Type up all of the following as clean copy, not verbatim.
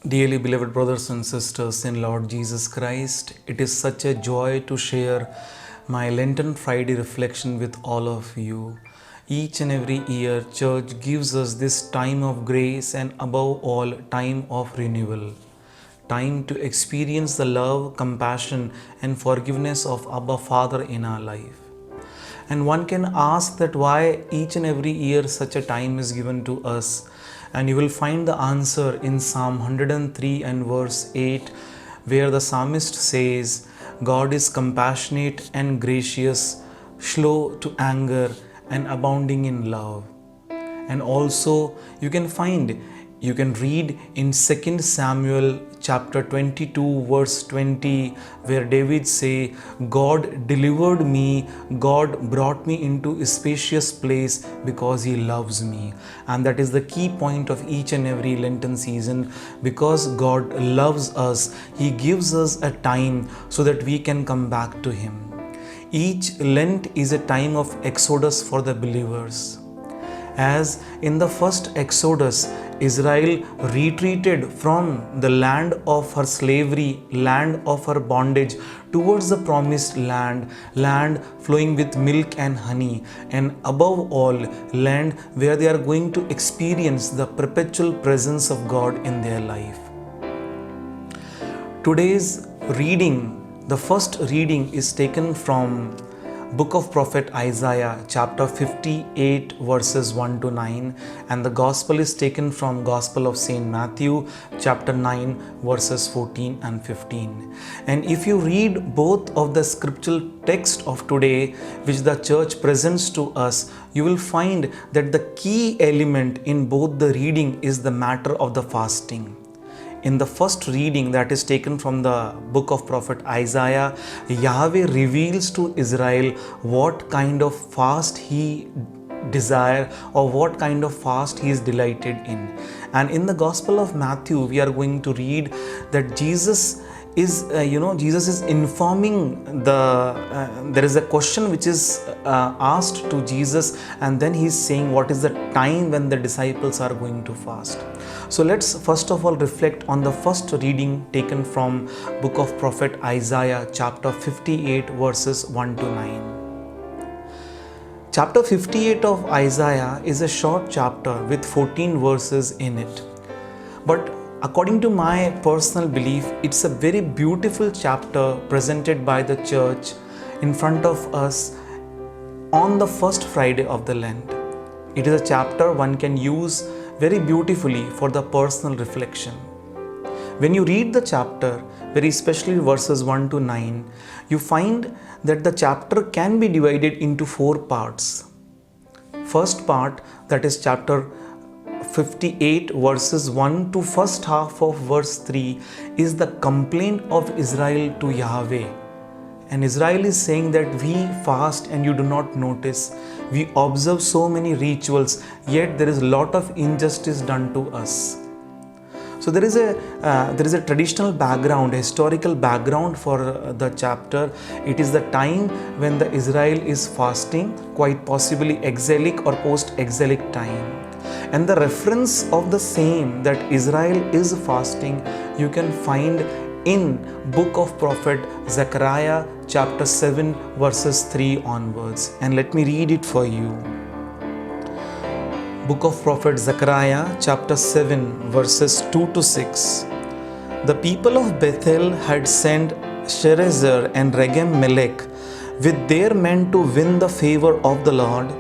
Dearly beloved brothers and sisters in Lord Jesus Christ, it is such a joy to share my Lenten Friday reflection with all of you. Each and every year, Church gives us this time of grace and above all, time of renewal. Time to experience the love, compassion, and forgiveness of Abba Father in our life. And one can ask that why each and every year such a time is given to us. And you will find the answer in Psalm 103 and verse 8, where the psalmist says, God is compassionate and gracious, slow to anger, and abounding in love. And also you can read in 2 Samuel chapter 22 verse 20, where David say, God delivered me, God brought me into a spacious place because he loves me. And that is the key point of each and every Lenten season. Because God loves us, he gives us a time so that we can come back to him. Each Lent is a time of exodus for the believers. As in the first Exodus, Israel retreated from the land of her slavery, land of her bondage, towards the promised land, land flowing with milk and honey, and above all, land where they are going to experience the perpetual presence of God in their life. Today's reading, the first reading is taken from Book of Prophet Isaiah chapter 58 verses 1 to 9, and the Gospel is taken from Gospel of Saint Matthew chapter 9 verses 14 and 15. And if you read both of the scriptural text of today which the church presents to us, you will find that the key element in both the reading is the matter of the fasting. In the first reading that is taken from the book of prophet Isaiah, Yahweh reveals to Israel what kind of fast he desire or what kind of fast he is delighted in. And in the Gospel of Matthew, we are going to read that Jesus is informing there is a question which is asked to Jesus, and then he is saying what is the time when the disciples are going to fast. So let's first of all reflect on the first reading taken from book of prophet Isaiah chapter 58 verses 1 to 9. Chapter 58 of Isaiah is a short chapter with 14 verses in it. But according to my personal belief, it's a very beautiful chapter presented by the church in front of us on the first Friday of the Lent. It is a chapter one can use very beautifully for the personal reflection. When you read the chapter, very especially verses 1 to 9, you find that the chapter can be divided into 4 parts. First part, that is chapter 58 verses 1 to first half of verse 3, is the complaint of Israel to Yahweh. And Israel is saying that we fast and you do not notice. We observe so many rituals, yet there is a lot of injustice done to us. So there is a traditional background, a historical background for the chapter. It is the time when the Israel is fasting, quite possibly exilic or post-exilic time. And the reference of the same, that Israel is fasting, you can find in book of prophet Zechariah chapter 7 verses 3 onwards. And let me read it for you. Book of prophet Zechariah chapter 7 verses 2 to 6. The people of Bethel had sent Sherezer and Regem-melech with their men to win the favor of the Lord,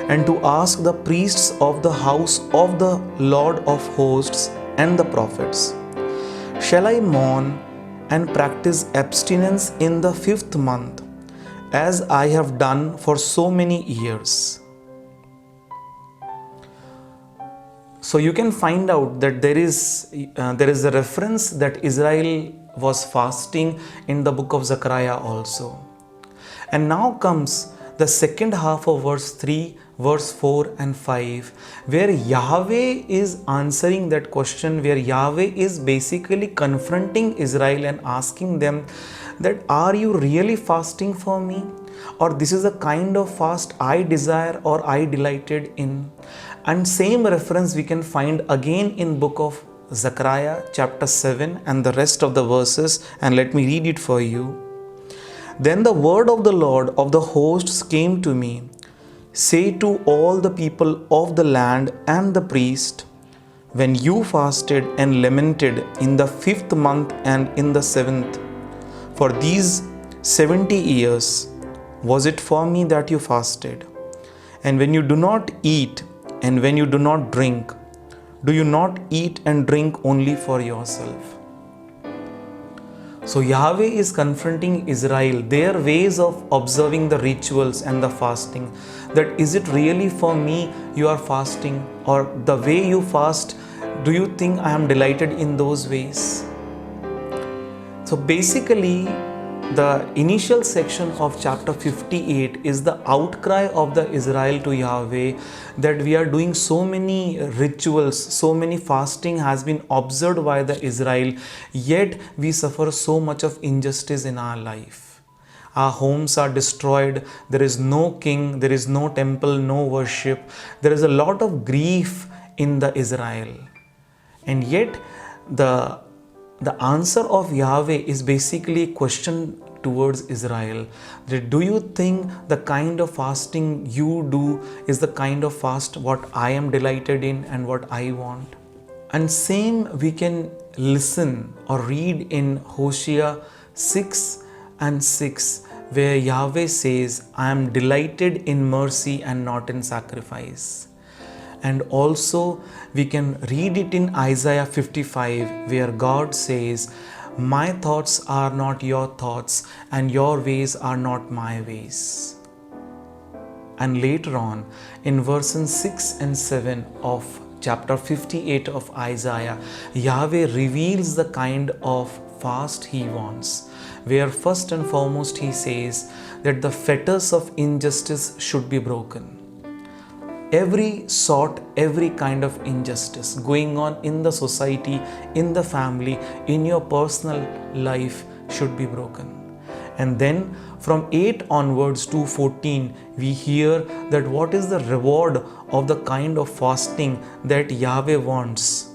and to ask the priests of the house of the Lord of hosts and the prophets, shall I mourn and practice abstinence in the 5th month, as I have done for so many years? So you can find out that there is a reference that Israel was fasting in the book of Zechariah also. And now comes the second half of verse 3, verse 4 and 5, where Yahweh is answering that question, where Yahweh is basically confronting Israel and asking them that, are you really fasting for me? Or this is the kind of fast I desire or I delighted in? And same reference we can find again in book of Zechariah chapter 7 and the rest of the verses, and let me read it for you. Then the word of the Lord of the hosts came to me. Say to all the people of the land and the priest, when you fasted and lamented in the 5th month and in the 7th, for these 70 years, was it for me that you fasted? And when you do not eat and when you do not drink, do you not eat and drink only for yourself? So Yahweh is confronting Israel, their ways of observing the rituals and the fasting, that is it really for me you are fasting, or the way you fast, do you think I am delighted in those ways? So basically, the initial section of chapter 58 is the outcry of the Israel to Yahweh, that we are doing so many rituals, so many fasting has been observed by the Israel, yet we suffer so much of injustice in our life. Our homes are destroyed, there is no king, there is no temple, no worship, there is a lot of grief in the Israel. And yet the answer of Yahweh is basically a question towards Israel. That do you think the kind of fasting you do is the kind of fast what I am delighted in and what I want? And same we can listen or read in Hosea 6 and 6, where Yahweh says, I am delighted in mercy and not in sacrifice. And also we can read it in Isaiah 55, where God says, my thoughts are not your thoughts and your ways are not my ways. And later on in verses 6 and 7 of chapter 58 of Isaiah, Yahweh reveals the kind of fast he wants, where first and foremost he says that the fetters of injustice should be broken. Every sort, every kind of injustice going on in the society, in the family, in your personal life should be broken. And then from 8 onwards to 14, we hear that what is the reward of the kind of fasting that Yahweh wants.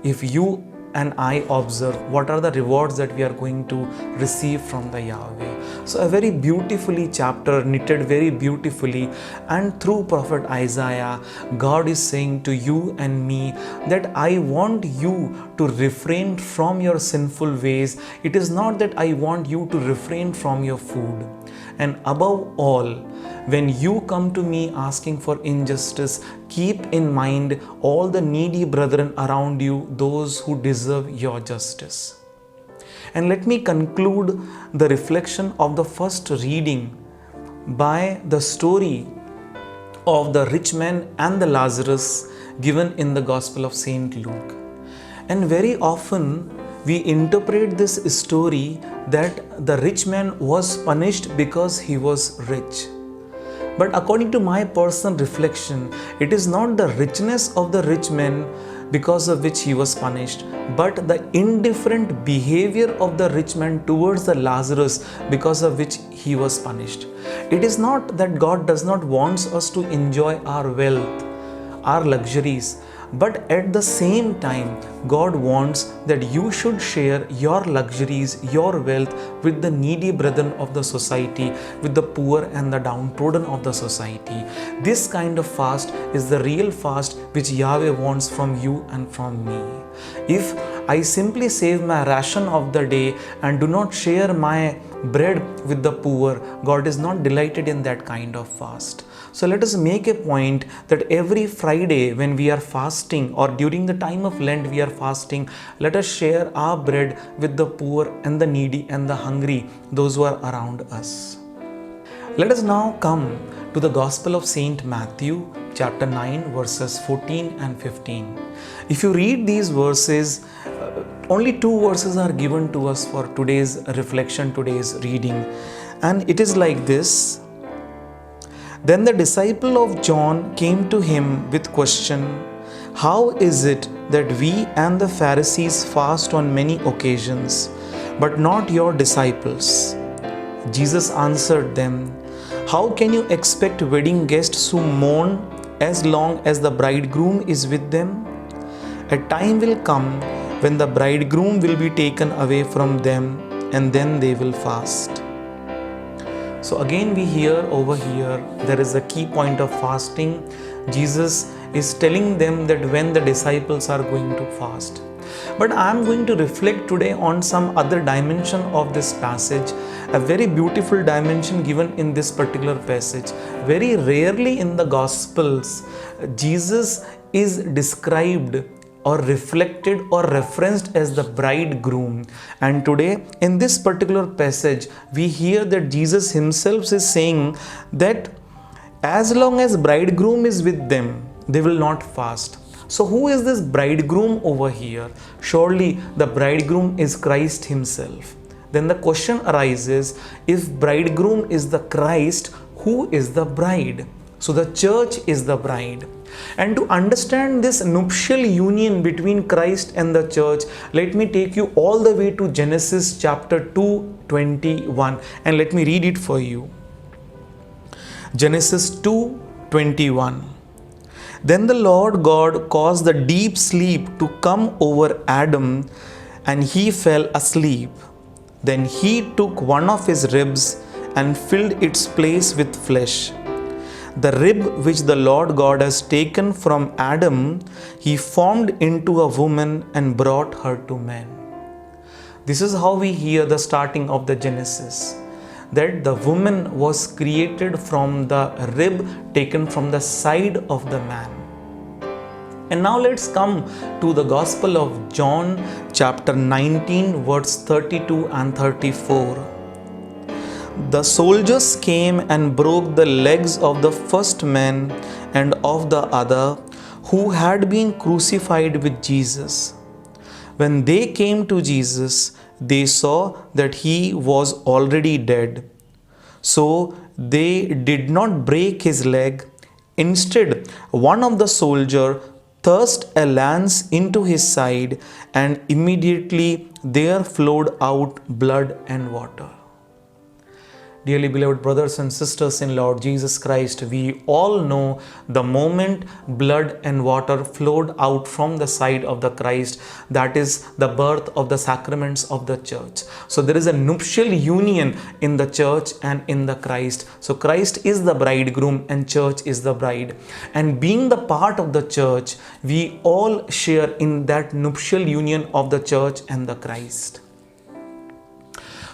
If you and I observe, what are the rewards that we are going to receive from the Yahweh. So a very beautifully chapter, knitted very beautifully, and through prophet Isaiah, God is saying to you and me that I want you to refrain from your sinful ways. It is not that I want you to refrain from your food. And above all, when you come to me asking for injustice, keep in mind all the needy brethren around you, those who deserve your justice. And let me conclude the reflection of the first reading by the story of the rich man and the Lazarus given in the Gospel of Saint Luke. And very often we interpret this story that the rich man was punished because he was rich. But according to my personal reflection, it is not the richness of the rich man because of which he was punished, but the indifferent behavior of the rich man towards the Lazarus because of which he was punished. It is not that God does not want us to enjoy our wealth, our luxuries, but at the same time, God wants that you should share your luxuries, your wealth with the needy brethren of the society, with the poor and the downtrodden of the society. This kind of fast is the real fast which Yahweh wants from you and from me. If I simply save my ration of the day and do not share my bread with the poor, God is not delighted in that kind of fast. So let us make a point that every Friday when we are fasting, or during the time of Lent we are fasting, let us share our bread with the poor and the needy and the hungry, those who are around us. Let us now come to the Gospel of Saint Matthew, chapter 9, verses 14 and 15. If you read these verses, only 2 verses are given to us for today's reflection, today's reading. And it is like this. Then the disciple of John came to him with question, how is it that we and the Pharisees fast on many occasions, but not your disciples? Jesus answered them, how can you expect wedding guests who mourn as long as the bridegroom is with them? a time will come when the bridegroom will be taken away from them, and then they will fast. So again we hear over here there is a key point of fasting. Jesus is telling them that when the disciples are going to fast. But I am going to reflect today on some other dimension of this passage, a very beautiful dimension given in this particular passage. Very rarely in the Gospels, Jesus is described or reflected or referenced as the bridegroom. And today in this particular passage, we hear that Jesus himself is saying that as long as bridegroom is with them, they will not fast. So who is this bridegroom over here? Surely the bridegroom is Christ himself. Then the question arises, if bridegroom is the Christ, who is the bride? So the church is the bride. And to understand this nuptial union between Christ and the church, let me take you all the way to Genesis chapter 2:21, and let me read it for you. Genesis 2:21. Then the Lord God caused the deep sleep to come over Adam, and he fell asleep. Then he took one of his ribs and filled its place with flesh. The rib which the Lord God has taken from Adam, he formed into a woman and brought her to man. This is how we hear the starting of the Genesis, that the woman was created from the rib taken from the side of the man. And now let's come to the Gospel of John chapter 19 verse 32 and 34. The soldiers came and broke the legs of the first man and of the other who had been crucified with Jesus. When they came to Jesus, they saw that he was already dead. So they did not break his leg. Instead, one of the soldiers thrust a lance into his side, and immediately there flowed out blood and water. Dearly beloved brothers and sisters in Lord Jesus Christ, we all know the moment blood and water flowed out from the side of the Christ, that is the birth of the sacraments of the church. So there is a nuptial union in the church and in the Christ. So Christ is the bridegroom and church is the bride. And being the part of the church, we all share in that nuptial union of the church and the Christ.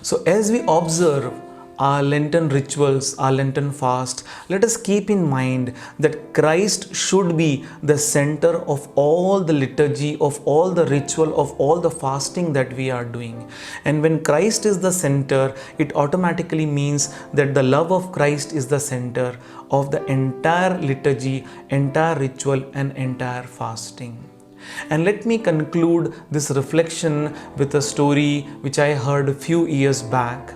So as we observe our Lenten rituals, our Lenten fast, let us keep in mind that Christ should be the center of all the liturgy, of all the ritual, of all the fasting that we are doing. And when Christ is the center, it automatically means that the love of Christ is the center of the entire liturgy, entire ritual, and entire fasting. And let me conclude this reflection with a story which I heard a few years back.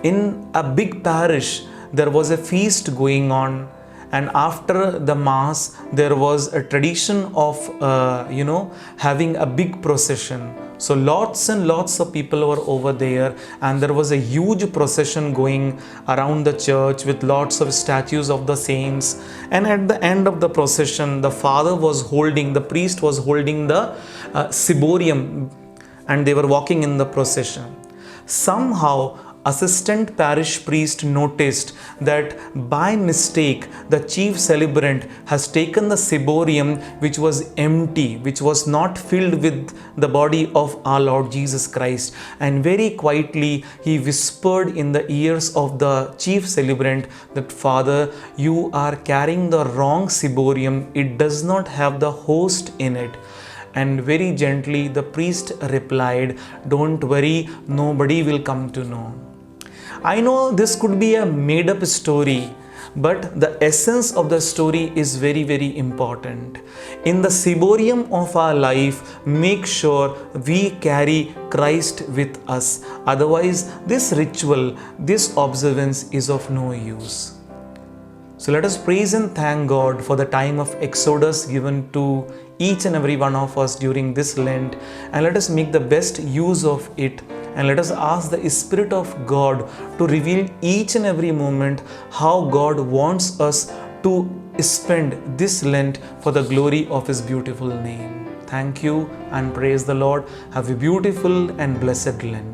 In a big parish, there was a feast going on, and after the mass, there was a tradition of, having a big procession. So lots and lots of people were over there, and there was a huge procession going around the church with lots of statues of the saints. And at the end of the procession, the priest was holding the ciborium, and they were walking in the procession. Somehow, assistant parish priest noticed that by mistake the chief celebrant has taken the ciborium which was empty, which was not filled with the body of our Lord Jesus Christ, and very quietly he whispered in the ears of the chief celebrant that, "Father, you are carrying the wrong ciborium, it does not have the host in it." And very gently the priest replied, "Don't worry, nobody will come to know." I know this could be a made up story, but the essence of the story is very, very important. In the ciborium of our life, make sure we carry Christ with us. Otherwise, this ritual, this observance is of no use. So let us praise and thank God for the time of Exodus given to each and every one of us during this Lent, and let us make the best use of it. And let us ask the Spirit of God to reveal each and every moment how God wants us to spend this Lent for the glory of His beautiful name. thank you and praise the Lord. Have a beautiful and blessed Lent.